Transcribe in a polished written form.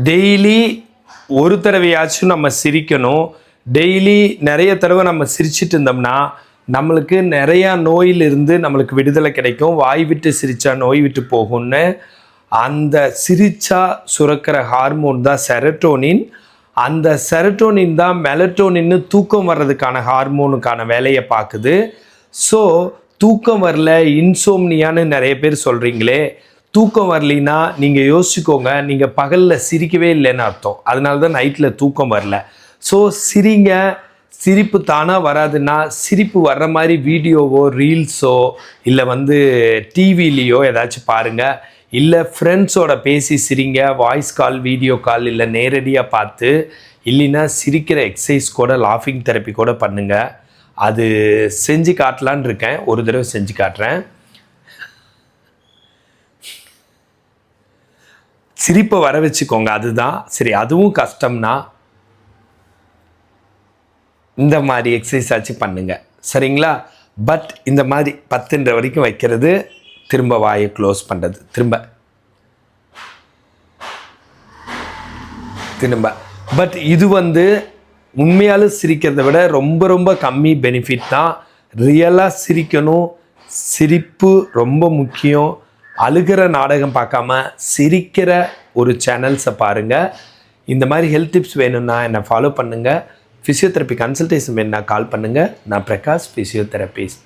Daily ஒரு தடவையாச்சும் நம்ம சிரிக்கணும். டெய்லி நிறைய தடவை நம்ம சிரிச்சிட்டு இருந்தோம்னா நம்மளுக்கு நிறையா நோயிலிருந்து நம்மளுக்கு விடுதலை கிடைக்கும். வாய் விட்டு சிரித்தா நோய் விட்டு போகும்னு அந்த சிரிச்சா சுரக்கிற ஹார்மோன் தான் செரட்டோனின். அந்த செரட்டோனின் தான் மெலட்டோனின்னு தூக்கம் வர்றதுக்கான ஹார்மோனுக்கான வேலையை பார்க்குது. ஸோ தூக்கம் வரல, இன்சோம்னியான்னு நிறைய பேர் சொல்கிறீங்களே, தூக்கம் வரலின்னா நீங்கள் யோசிச்சுக்கோங்க, நீங்கள் பகலில் சிரிக்கவே இல்லைன்னு அர்த்தம். அதனால தான் நைட்டில் தூக்கம் வரல. ஸோ சிரிங்க. சிரிப்பு தானாக வராதுன்னா சிரிப்பு வர்ற மாதிரி வீடியோவோ ரீல்ஸோ இல்லை டிவிலேயோ ஏதாச்சும் பாருங்கள். இல்லை ஃப்ரெண்ட்ஸோட பேசி சிரிங்க. வாய்ஸ் கால், வீடியோ கால், இல்லை நேரடியாக பார்த்து, இல்லைன்னா சிரிக்கிற எக்ஸசைஸ் கூட, லாஃபிங் தெரப்பி கூட பண்ணுங்கள். அது செஞ்சு காட்டலான்னு இருக்கேன். ஒரு தடவை செஞ்சு காட்டுறேன். சிரிப்பை வர வச்சுக்கோங்க. அதுதான் சரி. அதுவும் கஷ்டம்னா இந்த மாதிரி எக்ஸசைஸ் ஆச்சு பண்ணுங்க, சரிங்களா? பட் இந்த மாதிரி 10 வரைக்கும் வைக்கிறது, திரும்ப வாயை க்ளோஸ் பண்ணுறது, திரும்ப. பட் இது உண்மையாலும் சிரிக்கிறத விட ரொம்ப ரொம்ப கம்மி பெனிஃபிட் தான். ரியலாக சிரிக்கணும். சிரிப்பு ரொம்ப முக்கியம். அழுகிற நாடகம் பார்க்காம சிரிக்கிற ஒரு சேனல்ஸை பாருங்கள். இந்த மாதிரி ஹெல்த் டிப்ஸ் வேணும்னா என்னை ஃபாலோ பண்ணுங்கள். ஃபிசியோதெரப்பி கன்சல்டேஷன் வேணும்னா கால் பண்ணுங்கள். நான் பிரகாஷ், ஃபிசியோதெரபிஸ்ட்.